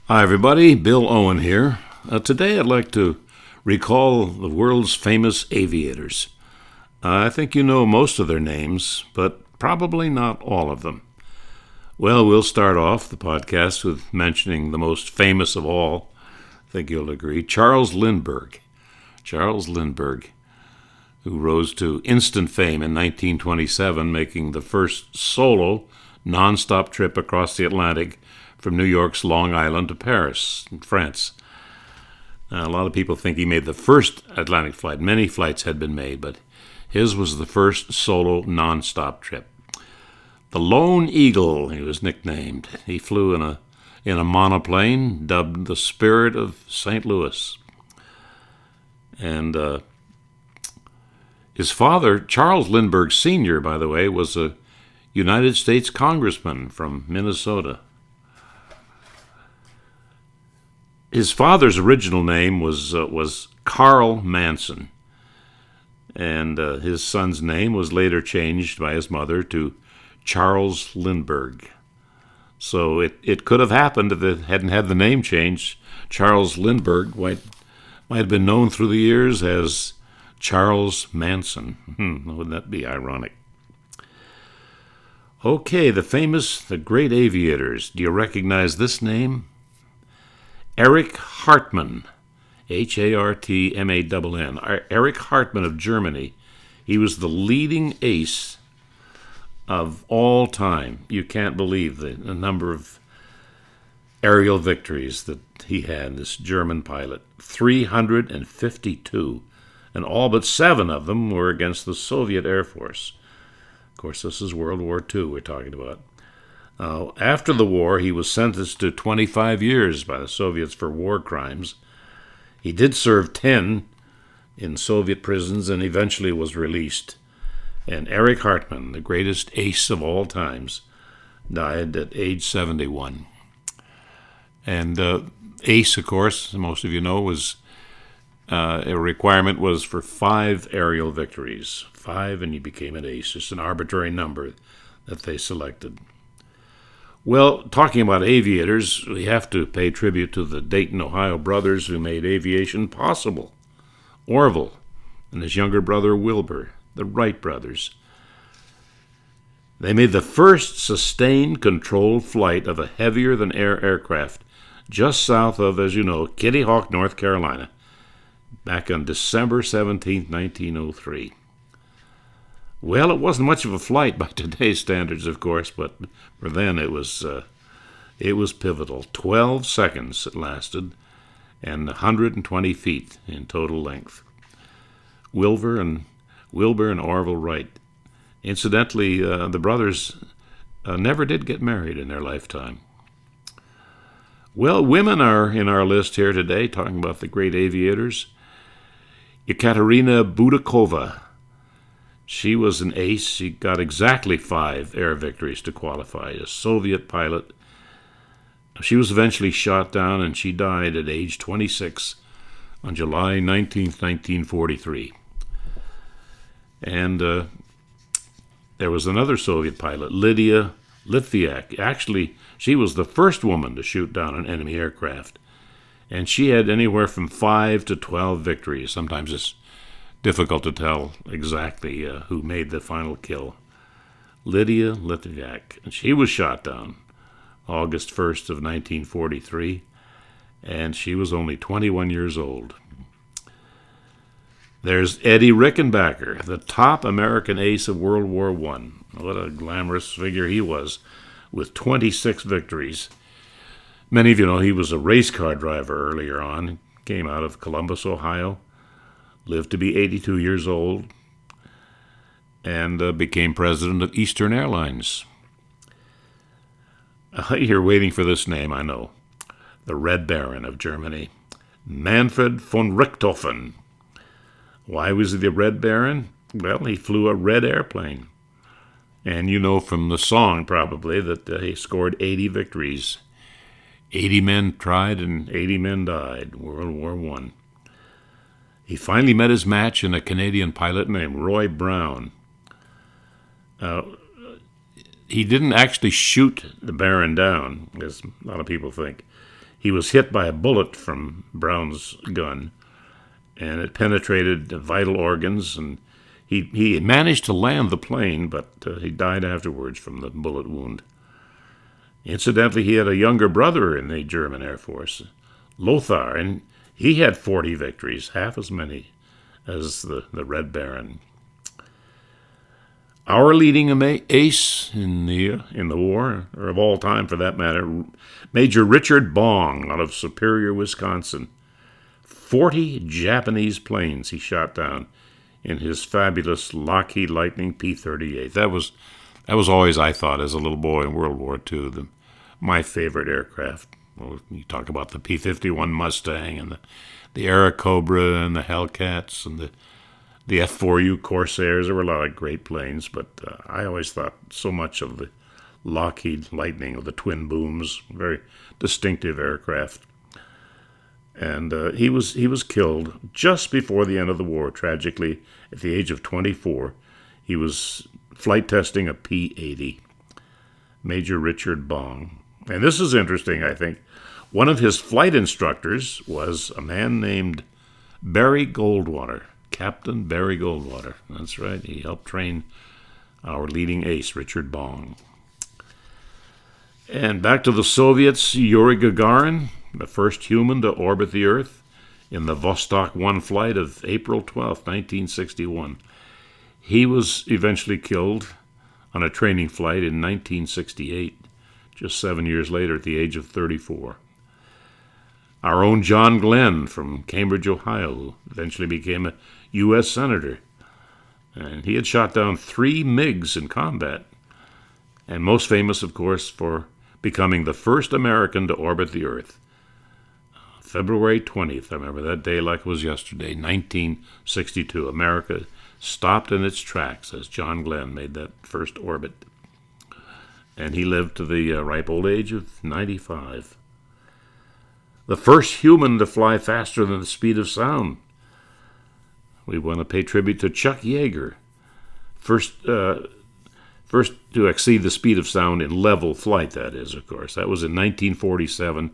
Hi, everybody. Bill Owen here. Today I'd like to recall the world's famous aviators. I think you know most of their names, but probably not all of them. Well, we'll start off the podcast with mentioning the most famous of all. I think you'll agree. Charles Lindbergh. Charles Lindbergh, who rose to instant fame in 1927, making the first solo, nonstop trip across the Atlantic from New York's Long Island to Paris, in France. Now, a lot of people think he made the first Atlantic flight. Many flights had been made, but his was the first solo, nonstop trip. The Lone Eagle, he was nicknamed. He flew in a monoplane dubbed the Spirit of St. Louis. And his father, Charles Lindbergh Sr., by the way, was a United States congressman from Minnesota. His father's original name was Carl Manson, and his son's name was later changed by his mother to Charles Lindbergh. So it could have happened if it hadn't had the name changed. Charles Lindbergh might have been known through the years as Charles Manson. Wouldn't that be ironic? Okay, the great aviators. Do you recognize this name? Erich Hartmann, Hartmann. Erich Hartmann of Germany. He was the leading ace of all time. You can't believe the number of aerial victories that he had, this German pilot. 352, and all but 7 of them were against the Soviet Air Force. Of course, this is World War II we're talking about. After the war, he was sentenced to 25 years by the Soviets for war crimes. He did serve 10 in Soviet prisons and eventually was released. And Erich Hartmann, the greatest ace of all times, died at age 71. And ace, of course, most of you know, was a requirement was for 5 aerial victories. 5 and you became an ace. It's an arbitrary number that they selected. Well, talking about aviators, we have to pay tribute to the Dayton, Ohio brothers who made aviation possible. Orville and his younger brother Wilbur, the Wright brothers. They made the first sustained controlled flight of a heavier-than-air aircraft just south of, as you know, Kitty Hawk, North Carolina, back on December 17, 1903. Well, it wasn't much of a flight by today's standards, of course, but for then it was pivotal. 12 seconds it lasted, and 120 feet in total length. Wilbur and Orville Wright. Incidentally, the brothers never did get married in their lifetime. Well, women are in our list here today, talking about the great aviators. Ekaterina Budakova. She was an ace. She got exactly 5 air victories to qualify. A Soviet pilot. She was eventually shot down, and she died at age 26 on July 19, 1943. And there was another Soviet pilot, Lydia Litviak. Actually, she was the first woman to shoot down an enemy aircraft. And she had anywhere from 5 to 12 victories. Sometimes it's difficult to tell exactly who made the final kill. Lydia Litviak. And she was shot down August 1st of 1943, and she was only 21 years old. There's Eddie Rickenbacker, the top American ace of World War I. What a glamorous figure he was, with 26 victories. Many of you know he was a race car driver earlier on. Came out of Columbus, Ohio. Lived to be 82 years old, and became president of Eastern Airlines. You're waiting for this name, I know. The Red Baron of Germany, Manfred von Richthofen. Why was he the Red Baron? Well, he flew a red airplane. And you know from the song, probably, that he scored 80 victories. 80 men tried and 80 men died, World War I. He finally met his match in a Canadian pilot named Roy Brown. He didn't actually shoot the Baron down, as a lot of people think. He was hit by a bullet from Brown's gun, and it penetrated vital organs, and he managed to land the plane, but he died afterwards from the bullet wound. Incidentally, he had a younger brother in the German Air Force, Lothar, and he had 40 victories, half as many as the Red Baron. Our leading ace in the war, or of all time for that matter, Major Richard Bong out of Superior, Wisconsin. 40 Japanese planes he shot down in his fabulous Lockheed Lightning P-38. That was always, I thought, as a little boy in World War II, my favorite aircraft. Well, you talk about the P-51 Mustang and the Airacobra and the Hellcats and the F-4U Corsairs. There were a lot of great planes, but I always thought so much of the Lockheed Lightning with the twin booms, very distinctive aircraft. And he was killed just before the end of the war, tragically, at the age of 24. He was flight testing a P-80, Major Richard Bong. And this is interesting, I think. One of his flight instructors was a man named Barry Goldwater, Captain Barry Goldwater. That's right, he helped train our leading ace, Richard Bong. And back to the Soviets, Yuri Gagarin, the first human to orbit the Earth in the Vostok 1 flight of April 12, 1961. He was eventually killed on a training flight in 1968, just 7 years later at the age of 34. Our own John Glenn from Cambridge, Ohio, who eventually became a U.S. Senator. And he had shot down 3 MiGs in combat. And most famous, of course, for becoming the first American to orbit the Earth. February 20th, I remember that day like it was yesterday, 1962. America stopped in its tracks as John Glenn made that first orbit. And he lived to the ripe old age of 95. The first human to fly faster than the speed of sound. We want to pay tribute to Chuck Yeager, first to exceed the speed of sound in level flight, that is, of course. That was in 1947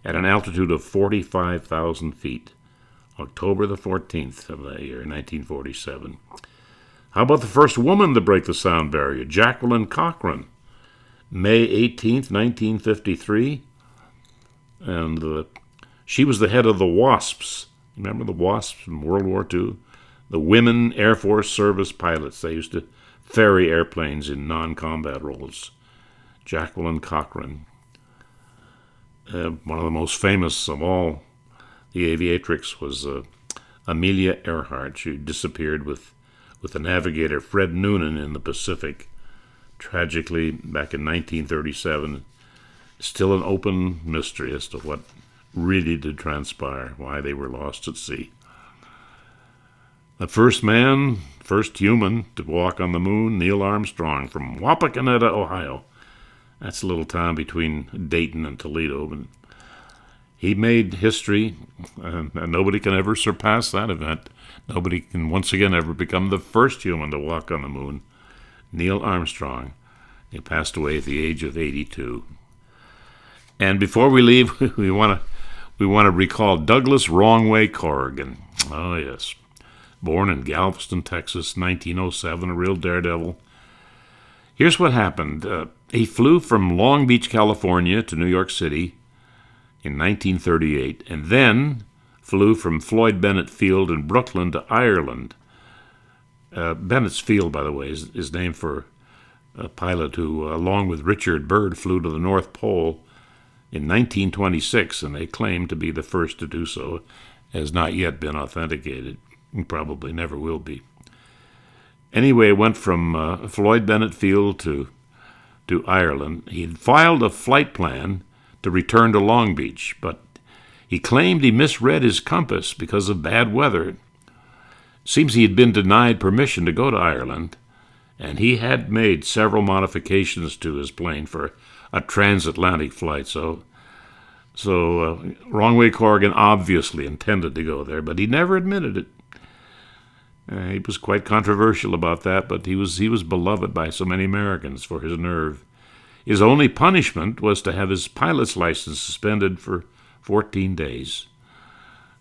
at an altitude of 45,000 feet, October the 14th of that year, 1947. How about the first woman to break the sound barrier, Jacqueline Cochran, May 18th, 1953, and she was the head of the WASPs. Remember the WASPs in World War II? The Women Air Force Service Pilots. They used to ferry airplanes in non-combat roles. Jacqueline Cochran. One of the most famous of all the aviatrix was Amelia Earhart. She disappeared with the navigator Fred Noonan in the Pacific, tragically back in 1937. Still an open mystery as to what really did transpire, why they were lost at sea. The first man, first human to walk on the moon, Neil Armstrong from Wapakoneta, Ohio. That's a little town between Dayton and Toledo. But he made history, and nobody can ever surpass that event. Nobody can once again ever become the first human to walk on the moon. Neil Armstrong. He passed away at the age of 82. And before we leave, we want to recall Douglas Wrongway Corrigan. Oh yes, born in Galveston, Texas, 1907, a real daredevil. Here's what happened. He flew from Long Beach, California to New York City in 1938, and then flew from Floyd Bennett Field in Brooklyn to Ireland. Bennett's Field, by the way, is named for a pilot who, along with Richard Byrd, flew to the North Pole in 1926, and they claim to be the first to do so. Has not yet been authenticated, and probably never will be. Anyway, went from Floyd Bennett Field to Ireland. He had filed a flight plan to return to Long Beach, but he claimed he misread his compass because of bad weather. Seems he had been denied permission to go to Ireland, and he had made several modifications to his plane for a transatlantic flight. So Wrongway Corrigan obviously intended to go there, but he never admitted it. He was quite controversial about that, but he was beloved by so many Americans for his nerve. His only punishment was to have his pilot's license suspended for 14 days.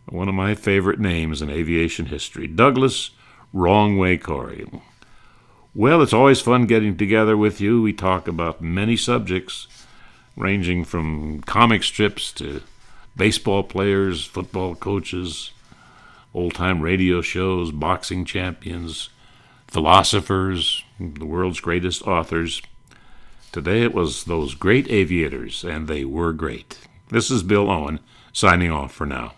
One of my favorite names in aviation history, Douglas Wrong Way Corey. Well, it's always fun getting together with you. We talk about many subjects, ranging from comic strips to baseball players, football coaches, old-time radio shows, boxing champions, philosophers, the world's greatest authors. Today it was those great aviators, and they were great. This is Bill Owen, signing off for now.